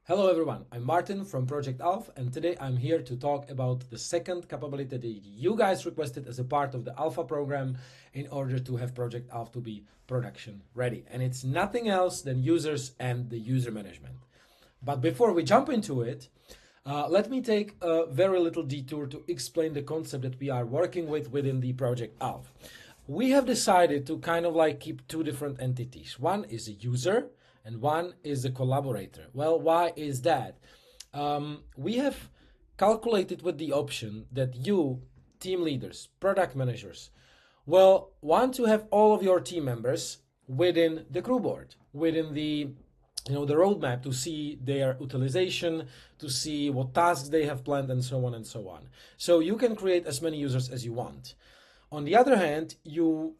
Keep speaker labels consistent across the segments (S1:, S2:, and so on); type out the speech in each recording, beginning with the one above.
S1: Hello everyone, I'm Martin from Project Alf, and today I'm here to talk about the second capability that you guys requested as a part of the Alpha program in order to have Project Alf to be production ready. And it's nothing else than users and the user management. But before we jump into it, let me take a very little detour to explain the concept that we are working with within the Project Alf. We have decided to kind of like keep two different entities. One is a user and one is a collaborator. Well, why is that? We have calculated with the option that you, team leaders, product managers, will want to have all of your team members within the crew board, within the the roadmap to see their utilization, to see what tasks they have planned, and so on and so on. So you can create as many users as you want. On the other hand, you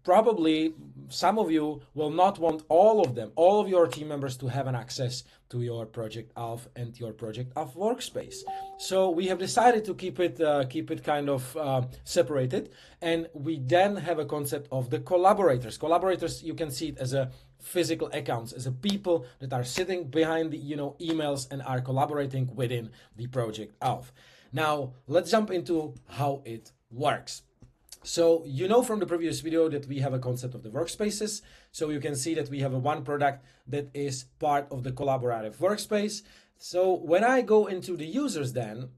S1: probably, some of you will not want all of them, all of your team members to have an access to your Project Alf and your Project Alf workspace. So we have decided to keep it kind of separated, and we then have a concept of the collaborators. Collaborators, you can see it as a physical accounts, as a people that are sitting behind the emails and are collaborating within the Project Alf. Now let's jump into how it works. So you know from the previous video that we have a concept of the workspaces. So you can see that we have a one product that is part of the collaborative workspace. So when I go into the users, then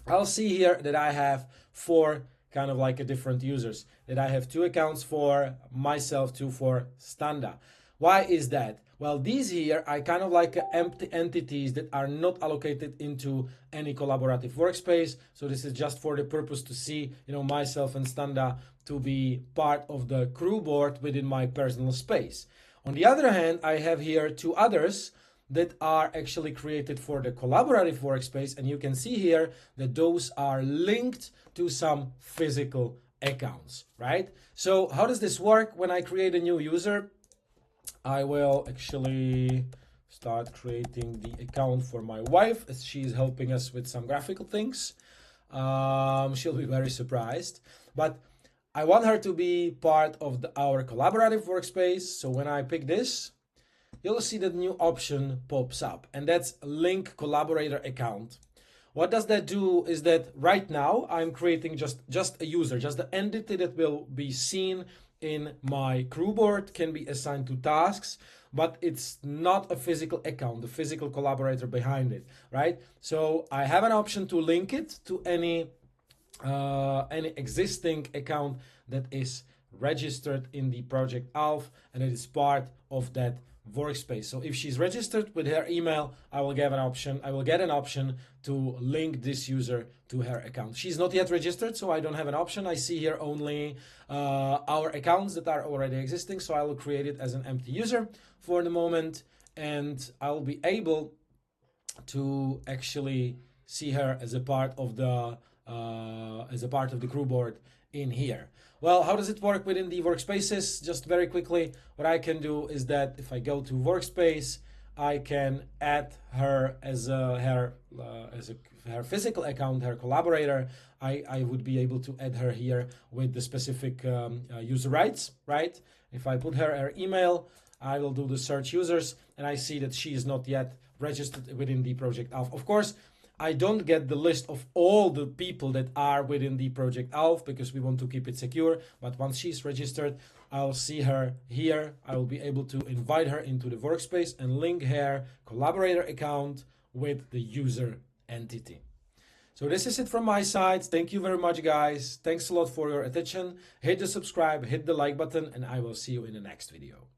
S1: I'll see here that I have four kind of like a different users, that I have two accounts for myself, two for Standa. Why is that? Well, these here are kind of like empty entities that are not allocated into any collaborative workspace. So this is just for the purpose to see, myself and Standa to be part of the crew board within my personal space. On the other hand, I have here two others that are actually created for the collaborative workspace. And you can see here that those are linked to some physical accounts, right? So how does this work? When I create a new user, I will actually start creating the account for my wife, as she is helping us with some graphical things. She'll be very surprised, but I want her to be part of our collaborative workspace. So when I pick this, you'll see that new option pops up, and that's link collaborator account. What does that do is that right now I'm creating just a user, just the entity that will be seen in my crew board, can be assigned to tasks, but it's not a physical account, the physical collaborator behind it, right? So I have an option to link it to any existing account that is registered in the Project Alf, and it is part of that workspace. So if she's registered with her email, I will get an option to link this user to her account. She's not yet registered, so I don't have an option. I see here only our accounts that are already existing. So I will create it as an empty user for the moment, and I will be able to actually see her as a part of the crew board in here. Well, how does it work within the workspaces? Just very quickly, what I can do is that if I go to workspace, I can add her as her physical account, her collaborator. I would be able to add her here with the specific user rights, right? If I put her email, I will do the search users, and I see that she is not yet registered within the Project Alf. Of course, I don't get the list of all the people that are within the Project Alf because we want to keep it secure. But once she's registered, I'll see her here. I will be able to invite her into the workspace and link her collaborator account with the user entity. So this is it from my side. Thank you very much, guys. Thanks a lot for your attention. Hit the subscribe, hit the like button, and I will see you in the next video.